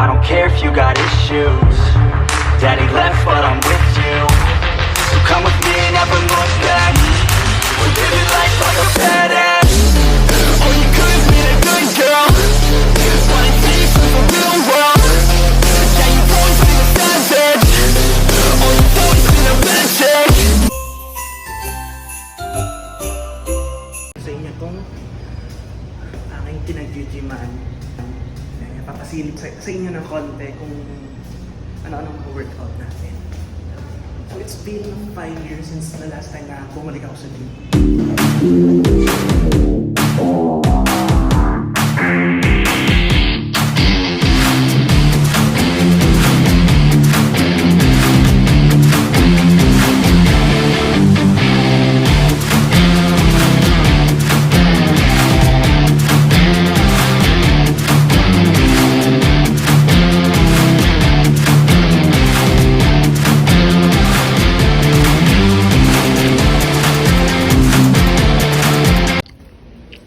I don't care if you got issues. Daddy left but I'm with you. So come with me and never look back. We're living life like a badass. All you could is be a good girl. Wanna see you from the real world. Yeah, you've always been a savage. All you've always been a magic. Sa inyo kung aking pinag-gyman, papasilip sa inyo ng konti kung ano-anong workout natin. So it's been 5 years since the last time na bumalik ako sa gym.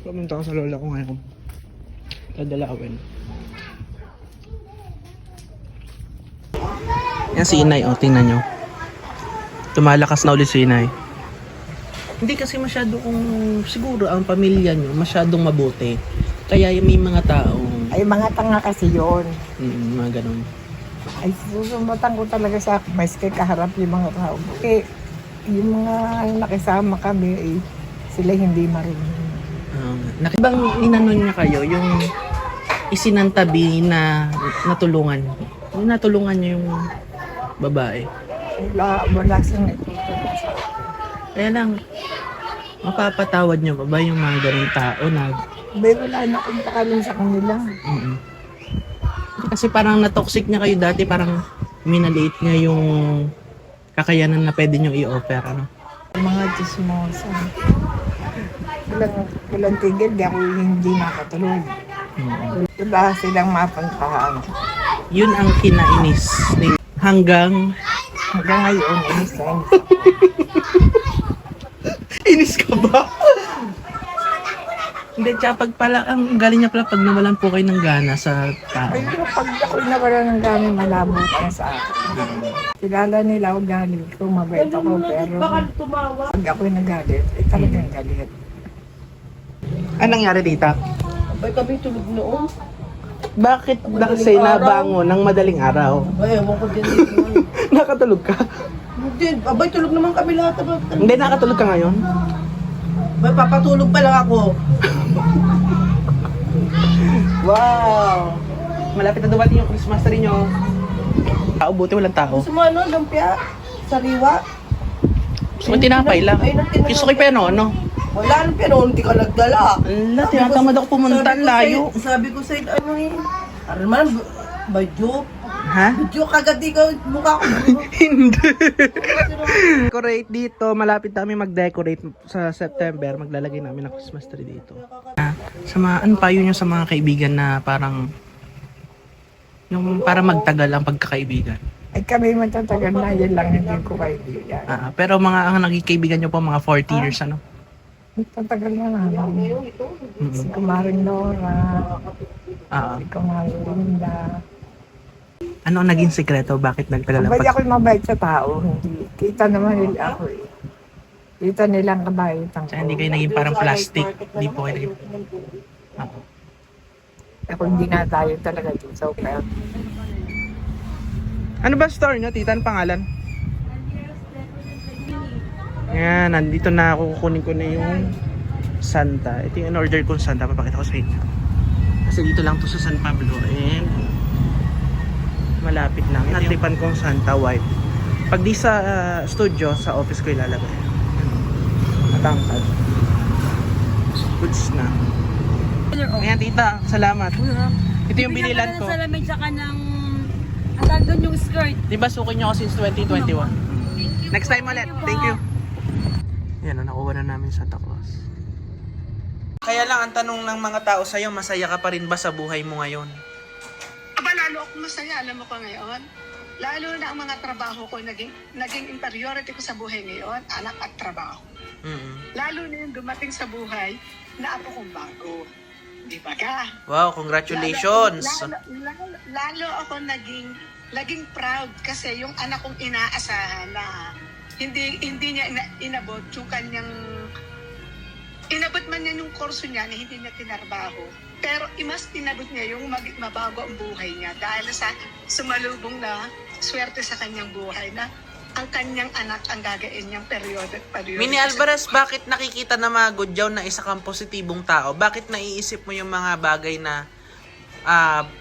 Pumunta ako sa lola ko ngayon. Dadalawin. Yan si Inay, oh, tingnan nyo. Tumalakas na ulit si Inay. Hindi kasi masyado siguro ang pamilya nyo masyadong mabuti. Kaya may mga taong Ay, mga tanga kasi yun. mga ganun. Ay, susumbatan ko talaga sa maski kaharap yung mga tao. Eh, yung mga nakisama kami, eh, sila hindi marunong. Nakibang inanon niya kayo yung isinantabi na natulungan. Yung natulungan niyo yung babae. Wala siyang itutulong sa akin. Kaya lang, mapapatawad niyo ba yung mga ganung tao na May wala na akong pakalim sa kanila. Kasi parang na-toxic niya kayo dati, parang minaliit niya yung kakayanan na pwede niyo i-offer, ano? Mga chismosa. Walang tigil, di ako hindi nakatulog. Wala silang mapuntahan. Yun ang kinainis. Hanggang ngayon, inisan. inis ka ba? Hindi, tsaka pala, ang galing niya pala pag nawalan po kayo ng gana sa tao. Ay, pag ako'y nawala ng gamit, malabo ka sa akin. Kilala nila ako galit ko, mabait ako, pero pag ako'y nagalit, eh talagang galit. Anong nangyari dito? Abay kami tulog noon. Bakit kasi nabangon ng madaling araw? Ay, ewan ko din. Nakatulog ka? Hindi, abay tulog naman kami lahat. Hindi, nakatulog ka ngayon? Abay, papatulog pa lang ako. Wow! Malapit na dumating yung Christmas tree nyo. Tao, buti walang tao. Gusto mo ano, lumpia? Sariwa? Gusto ko tinapay lang. Gusto ko yung ano? Wala nang pero hindi ka nagdala. Ala, tinatamad ako pumunta, layo. Sabi ko sa'yo, ano eh? Ano naman, badyo? Ha? Badyo kagad di ka mukha ko. Hindi. Decorate dito. Malapit namin mag-decorate sa September. Maglalagay namin ng Christmas tree dito. Sa mga, ano payo nyo sa mga kaibigan na parang yung para magtagal ang pagkakaibigan? Ay kami matatagal na, yun lang hindi ko kaibigan. Pero mga ang naging kaibigan nyo po mga 40 years, ano? Matatagal na namin. Si Kumaring Nora, si Kumaring Linda. Ano ang naging sekreto? Bakit nagtagal ang Abay ako'y mabait sa tao, hindi. Kita naman nila ako eh. Kita nilang kabaitan ko. Hindi kayo naging parang plastic. Hindi po kayo naging... Ako hindi na tayo talaga dito sa opera. Ano ba store nyo, tita? Anong pangalan? Yan, nandito na ako. Kukunin ko na yung Santa. Ito yung in-order kong Santa. Papakita ko sa inyo. Kasi dito lang to sa San Pablo. And malapit lang. Natipan kong Santa white. Pag di sa studio, sa office ko ilalagay. Matangkad. Goods na. Ayan, tita. Salamat. Ito yung binilan ko. Sa lamig tsaka ng atag doon yung skirt. Diba sukin nyo ako since 2021? Next time ulit. Thank you. Yan, nakuha na namin Santa Claus. Kaya lang, ang tanong ng mga tao sa'yo, masaya ka pa rin ba sa buhay mo ngayon? Aba, lalo ako masaya, alam mo ko ngayon. Lalo na ang mga trabaho ko, naging priority ko sa buhay ngayon, anak at trabaho. Lalo na yung dumating sa buhay na ako kong bago. Di ba ka? Wow, congratulations. Lalo ako naging proud kasi yung anak kong inaasahan na hindi niya inabot yung kanyang inabot man niya yung kurso niya na hindi niya tinarbaho. Pero mas inabot niya yung mabago ang buhay niya dahil sa sumalubong na swerte sa kanyang buhay na ang kanyang anak ang gagain niyang peryodo. Mini Alvarez, bakit nakikita na mga Gudyaw na isa kang positibong tao? Bakit naiisip mo yung mga bagay na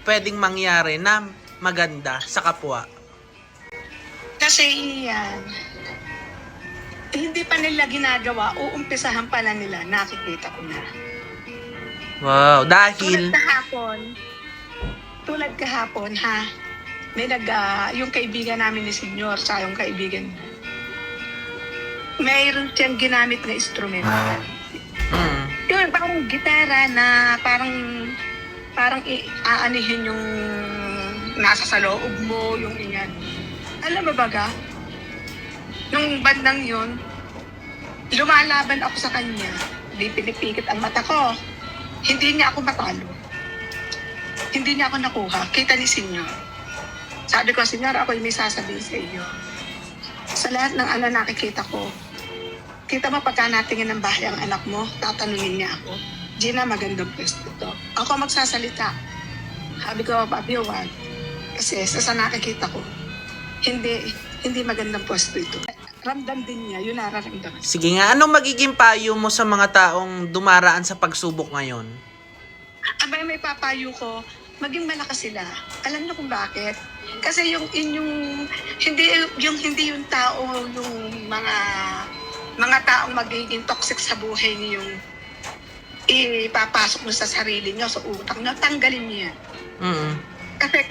pwedeng mangyari na maganda sa kapwa? Kasi yan, hindi pa nila ginagawa, uumpisahan pa lang nila, nakikita ko na. Wow, dahil... Tulad kahapon, ha? May yung kaibigan namin ni Senyor, sa yung kaibigan niya. Mayroon siyang ginamit na instrumento. Yun, parang gitara na parang aanihin yung nasa sa loob mo, yung inyan. Alam mo baga, nung bandang yun, lumalaban ako sa kanya. Di pinipikit ang mata ko. Hindi niya ako matalo. Hindi niya ako nakuha. Kita ni Senyor. Sabi ko, Senyor, ako yung may sasabihin sa iyo. Sa lahat ng nakikita ko, kita mo pagka natingin ng bahay ang anak mo, tatanungin niya ako, Gina, magandang pwesto to. Ako magsasalita. Sabi ko, Papi, wag. Kasi sa nakikita ko, hindi magandang pwesto ito. Ramdam din niya, yun nararamdaman. Sige nga, anong magiging payo mo sa mga taong dumaraan sa pagsubok ngayon? Abay, may papayo ko, maging malakas sila. Alam niyo kung bakit? Kasi hindi yung tao, yung mga taong magiging toxic sa buhay niyo, yung ipapasok mo sa sarili niyo, sa utak niyo, tanggalin niyo yan. Kasi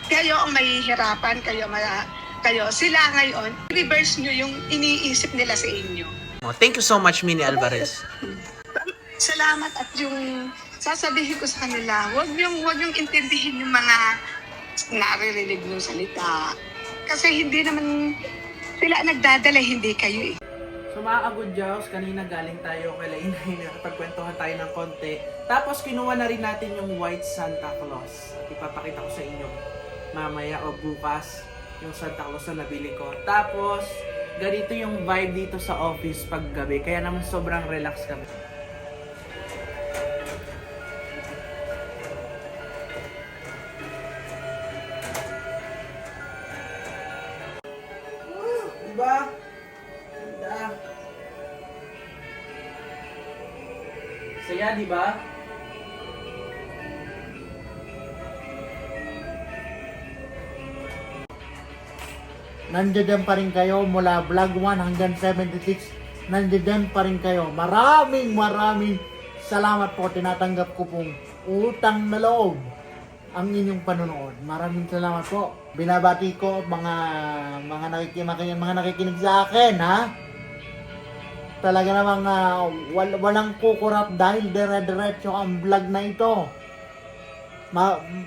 kayo ang mahihirapan, kayo sila ngayon, reverse niyo yung iniisip nila sa inyo. Oh, thank you so much, Mini Alvarez. Salamat at yung sasabihin ko sa kanila, wag yung intindihin yung mga naririnig ng salita. Kasi hindi naman sila nagdadala, hindi kayo eh. So mga Agudyaws, kanina galing tayo kay Lainay, nakapagkwentuhan tayo ng konti. Tapos kinuha na rin natin yung White Santa Claus. At ipapakita ko sa inyo mamaya o bukas yung Santa Claus na nabili ko. Tapos ganito yung vibe dito sa office pag gabi. Kaya naman sobrang relax kami. Diba? Ganda. Saya, diba? Nandiyan pa rin kayo mula vlog 1 hanggang 76. Nandiyan pa rin kayo. Maraming salamat po. Tinatanggap ko pong utang na loob ang inyong panonood. Maraming salamat po. Binabati ko mga nakikinig sa akin, ha? Talaga namang walang kukurap dahil dire-diretso ang vlog na ito.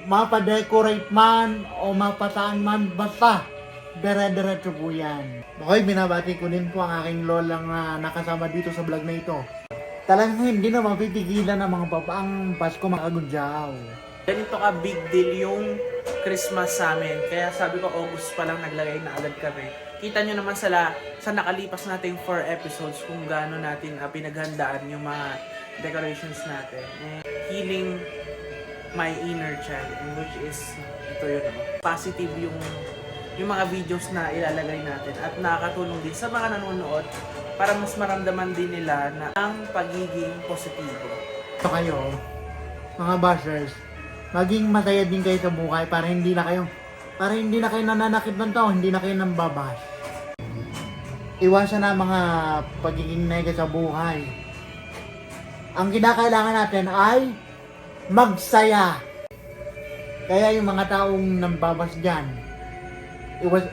Mapadecorate man o mapasaan man, basta dire-diretso po yan. Okay, binabati ko din po ang aking lolang nakasama dito sa vlog na ito. Talagang hindi na mapipigilan ng mga papaang Pasko, mga Agudyaw. Ganito ka big deal yung Christmas sa amin. Kaya sabi ko August pa lang naglagay na agad kami. Kita nyo naman sa nakalipas nating 4 episodes kung gaano natin pinaghandaan yung mga decorations natin. Healing my inner child, which is ito yun. Positive yung mga videos na ilalagay natin at nakakatulong din sa mga nanonood para mas maramdaman din nila na ang pagiging positibo. Ito kayo, mga bashers, maging masaya din kayo sa buhay para hindi na kayo nananakit ng tao, hindi na kayo nambabash. Iwasan na mga pagiging nega sa buhay. Ang kinakailangan natin ay magsaya. Kaya yung mga taong nambabash dyan,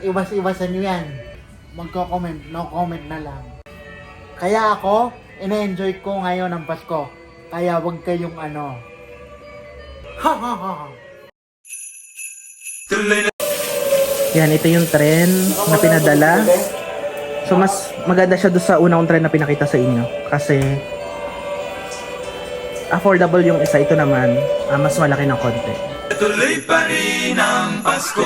iwasan nyo yan. Magko-comment, no comment na lang. Kaya ako, ina-enjoy ko ngayon ang Pasko. Kaya wag kayong Yan, ito yung tren na pinadala. So mas maganda siya doon sa unang tren na pinakita sa inyo. Kasi affordable yung isa. Ito naman, mas malaki ng konti. Tuloy pa rin ang Pasko.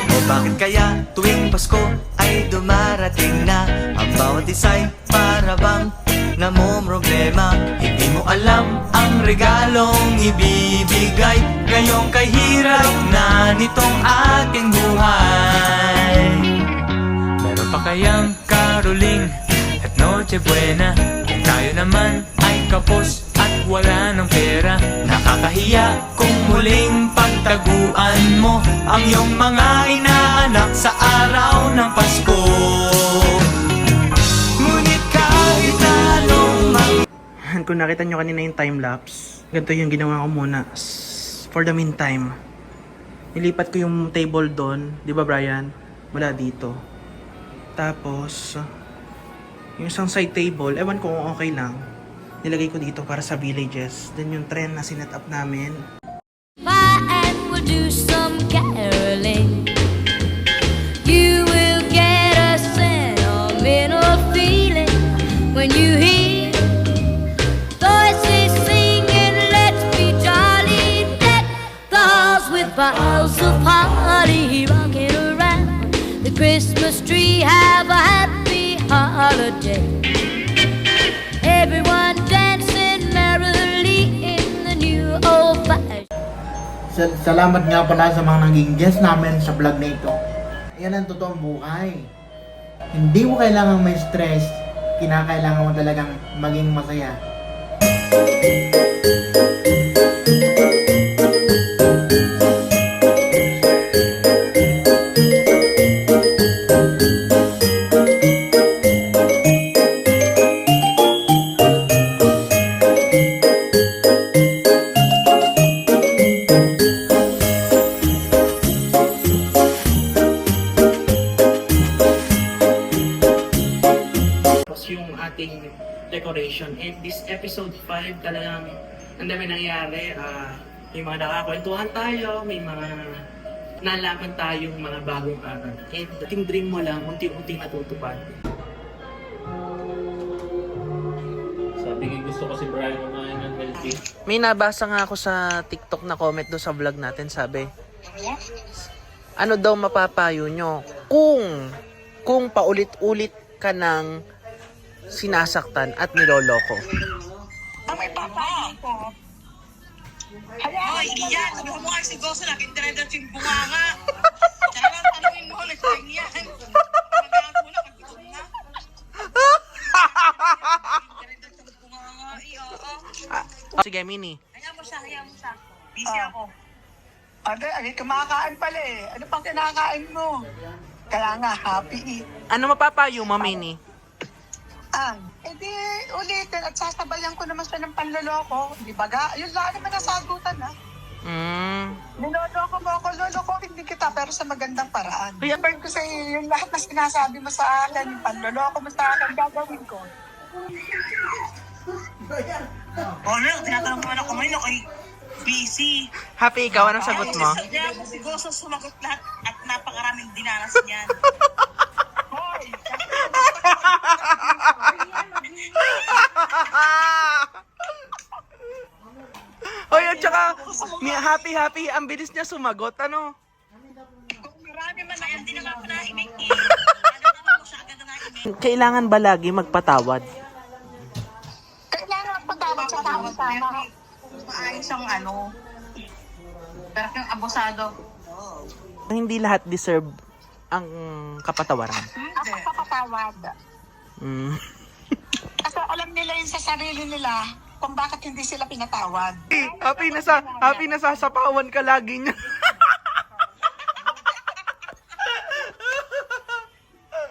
O bakit kaya tuwing Pasko ay dumarating na ang bawat isa'y para bang namomroblema? Hindi mo alam ang regalong ibibigay ngayong kahirap na nitong ating buhay. Meron pa kayang caroling at Noche Buena kung tayo naman ay kapos at wala ng pera? Nakakahiya kung muling pagtaguan mo ang iyong mga inaanak sa araw ng Pasko. Ngunit kahit anong Kung nakita nyo kanina yung time-lapse, ganito yung ginawa ko muna. For the meantime, nilipat ko yung table doon, di ba Brian? Mula dito. Tapos, yung isang side table, ewan ko kung okay lang, nilagay ko dito para sa villages. Then yung trend na sinet up namin. And we'll do some caroling. You will get a sentimental feeling when you hear voices singing, let's be jolly, deck the halls with boughs of holly rocking around the Christmas tree. Have a happy holiday. Everyone dancing merrily in the new old fashioned. Salamat nga pala sa mga naging guest namin sa vlog na ito. Yan ang totoong buhay. Hindi mo kailangang may stress, kinakailangan mo talagang maging masaya. Tapos yung ating decoration. And this episode 5 talagang ang dami nangyari. May mga nakakwentuhan tayo, may mga nalaman tayong mga bagong aral. And yung dream mo lang, unti-unti natutupad. Sabi ko gusto ko si Brian kumain ng healthy. May nabasa nga ako sa TikTok na comment doon sa vlog natin, sabi, ano daw mapapayo nyo kung paulit-ulit ka ng sinasaktan at niloloko? Ang may papayin ko. Hoy, iyan! Sabi mo nga si Goso, laging dire-diretso yung bunganga. Kaya lang tanongin mo, nagsaing yan. Magagaan mo na, pag-gutom na. Dire-diretso yung bunganga. Oo. Sige, Mini. Hayaan mo siya. Busy ako. Ate, kumakain pala eh. Ano pang kinakain mo? Kaya nga, happy eat. Ano mapapayo mo, Mini? Edi ulitin at sasabayan ko naman siya ng panloloko. Di ba ga? Yun lang naman nasagutan ha. Niloloko mo ako, loloko hindi kita pero sa magandang paraan. Kaya ko sa iyo, yung lahat na sinasabi mo sa akin, yung panloloko mo sa akin, gagawin ko. Ano, tinatanong mo na kumain ako busy. Happy, ikaw, anong sagot mo? Kaya mo si Goso sumagot lahat at napakaraming dinanas niyan. Hoy! Hoy, at saka, happy, ang bilis niya sumagot, ano? Kung marami man na yan, di naman ako naimik eh. Ano mo siya agad na naimik? Kailangan ba lagi magpatawad? Kailangan magpatawad sa tama-tama. Maayos ang ano. Pero kang abusado. Hindi lahat deserve ang kapatawaran. Ako kapatawad. Kasi alam nila yun sa sarili nila kung bakit hindi sila pinatawad. Happy nasasapawan ka lagi niya.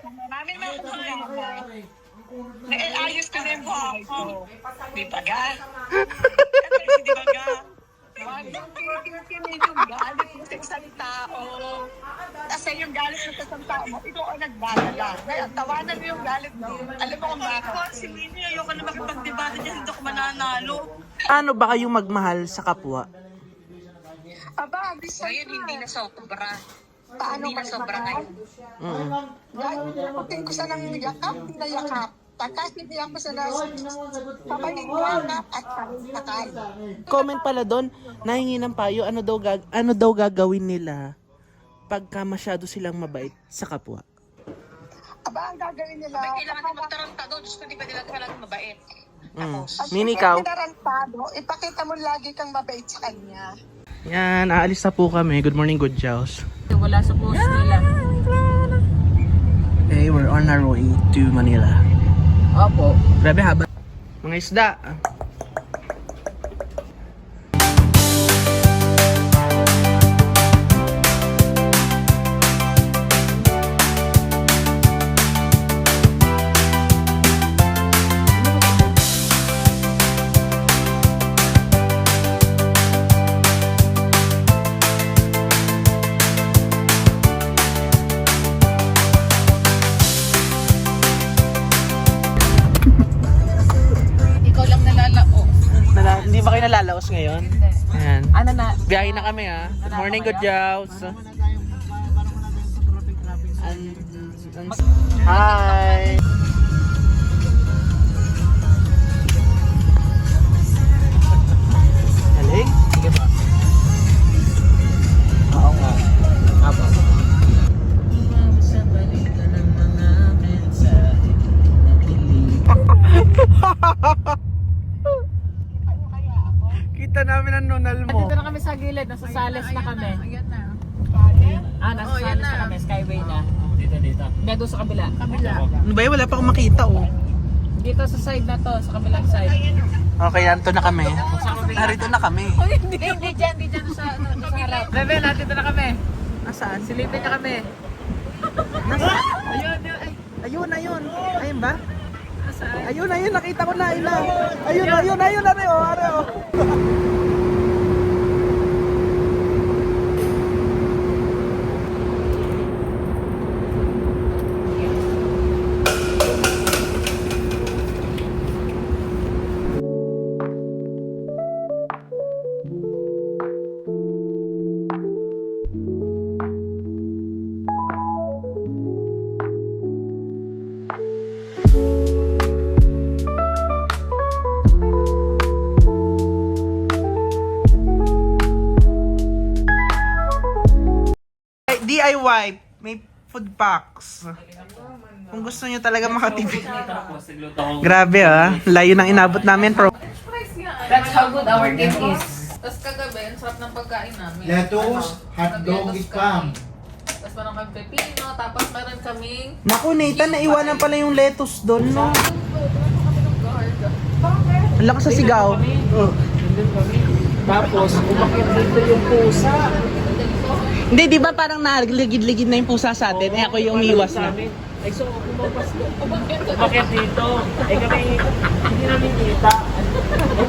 Maraming mga problema. Naiayos ko na yung buhay ko. Di ba ga? Kasi di ba ga? Yung galit mo sa isang tao. Kasi yung galit mo sa isang tao mo, ikaw ang nagdadala. Kaya tawanan mo yung galit mo. Alam mo kung bakit? Si Minnie, ayoko na makipagdebate dyan, hindi ako mananalo. Paano ba kayong magmahal sa kapwa? Aba, ngayon hindi na sobra. paano ka sobra ngayon? Pagkain ko sa nang yakap, pinayakap. Pagkas hindi ako sa papalingyakap at sakay. Comment pala doon, nahingi ng payo, ano daw gagawin nila pagka masyado silang mabait sa kapwa. Aba, ang gagawin nila, kailangan din magtarantado, gusto di ba nila talagang mabait? Mini ikaw? Tarantado, ipakita mo lagi kang mabait sa kanya. Yan, aalis na po kami. Good morning, good Jaws. Wala sa post nila. Okay, we're on our way to Manila. Opo. Grabe haba. Mga isda. Ikaw lang nalalao. Hindi ba kayo nalalaos ngayon? Ayan. Ano na? Biyahe na kami ha. Good morning, good Jaws. Hi! Haling? Sige ba? Oo nga. Apo. Kita namin ang nunal mo. Dito na kami sa gilid, nasa Sales na kami. Nasa Sales na kami, Skyway na. Dito. Hindi, doon sa kabila. Ano ba yun? Wala pa akong makita oh. Dito sa side na to, sa kabilang side. Okay, nanto na kami. Narito na kami. Hindi dyan sa harap. Bebe, nandito na kami. Nasaan? Silipin niya kami. Nasaan? Ayun. Ayun. Ayun ba? Nasaan? Ayun, nakita ko na, ayun, are oh. DIY, may food packs. Kung gusto nyo talaga makatipid. Grabe layo ng inabot namin. That's how good our team is. Tapos kagabi, ang sarap ng pagkain namin. Lettuce, hotdog, spam. Tapos meron kami pepino, tapos meron kaming... Naku, Nathan, naiwanan pala yung lettuce doon, no? Ang lakas sa sigaw. Tapos, umakit dito yung pusa. Hindi, di ba parang naligid-ligid na yung pusa sa atin? Eh, ako yung umiwas na. Ay, so, umapas ko. Bakit dito? Eh, kami, hindi namin kita.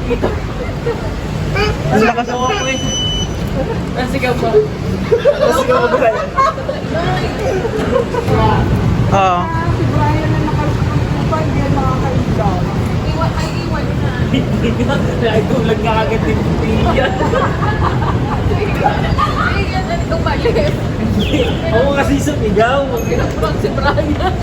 Kita. Ang lakas sa Nasigaw ba? Nasigaw ko ba yan? Oo. Si Brian na nakalupa, hindi yan makakainda. Iwan na. Hindi nga. Naigulag ka agad din yan. Ito malis. Ako kasi sumigaw. Pinapag si Brian.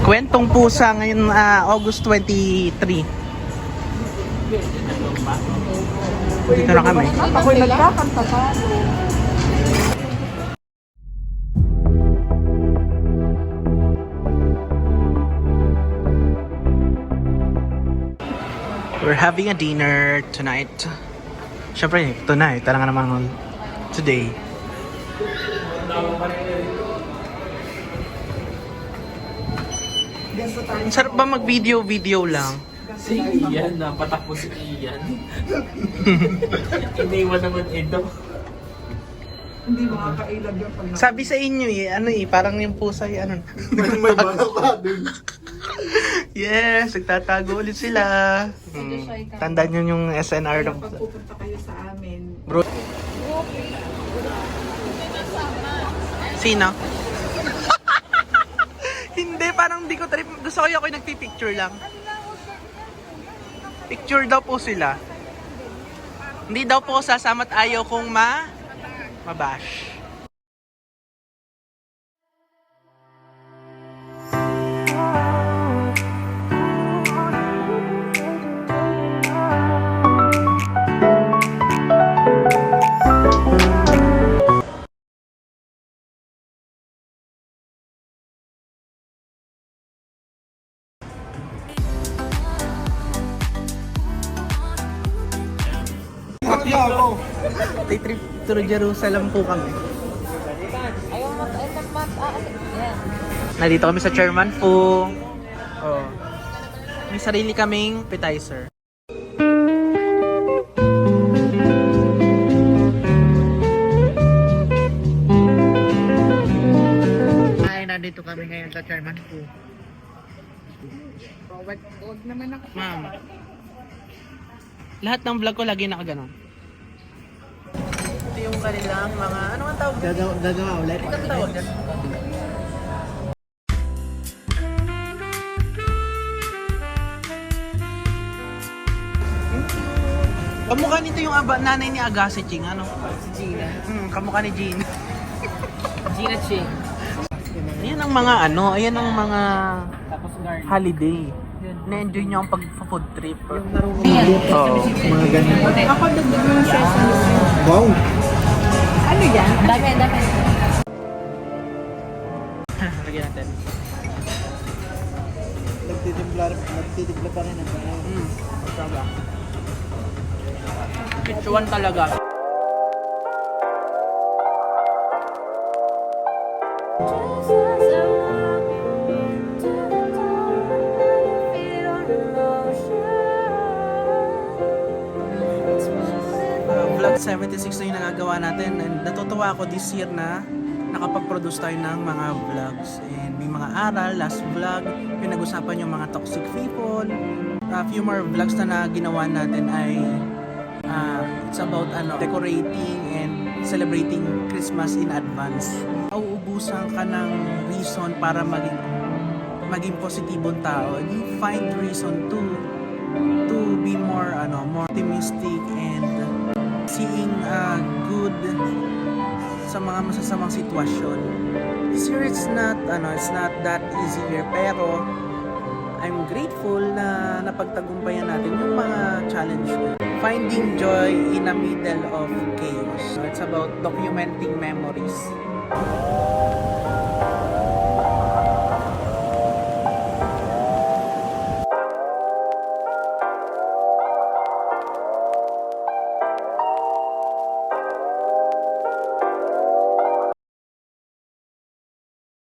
Kwentong pusa ngayon August 23. Dito na kami. Ako'y nagkakanta pa. We're having a dinner tonight. Siyempre, tonight. Talaga naman today. Sarap ba mag-video lang? Si Ian, napatakbo si Ian. Iniwan naman ito. Hindi makakailag yung pag Sabi sa inyo parang yung pusa ano. May bago ka dun. Yes, nagtatago ulit sila. Tandaan nyo yung SNR ng pag pupunta kayo sa amin. bro. Sino? Hindi, parang hindi ko trip. Gusto ko yung ako'y nagpipicture lang. Picture daw po sila. Hindi daw po sasama't ayaw kong mabash. Day trip to Jerusalem po kami. Nandito kami sa Chairman po. Oh. May sarili kaming appetizer. Ay, nandito kami ngayon sa Chairman po. Huwag naman ako. Ma'am. Lahat ng vlog ko lagi nakaganon. Ito yung kanilang mga, ano ang tawag dito? Gagawa ulit. Anong tawag dito? Kamukha nito yung nanay ni Agassi Ching, ano? Si Gina. Kamukha ni Gina. Gina Ching. Ayan ang mga ano, ayan ang mga Tapos garlic. holiday. Na-enjoy nyo ang pag-food trip. Oo, mga ganyan. Ako dagdag mo siya sa Wow! ano yan? Dami, dami. Lagyan natin. Nagtitimpla pa rin ang Talaga. Kitsuan talaga. Vlog 76 na yung nagagawa natin and natutuwa ako this year na nakapag-produce tayo ng mga vlogs and may mga aral, last vlog pinag-usapan yung mga toxic people. A few more vlogs na ginawa natin ay it's about decorating and celebrating Christmas in advance. Nauubusan ka ng reason para maging positibong tao. You find reason to be more optimistic and seeing good sa mga masasamang sitwasyon. This year it's not that easier pero I'm grateful na napagtagumpayan natin yung mga challenge ko. Finding joy in the middle of chaos. So it's about documenting memories.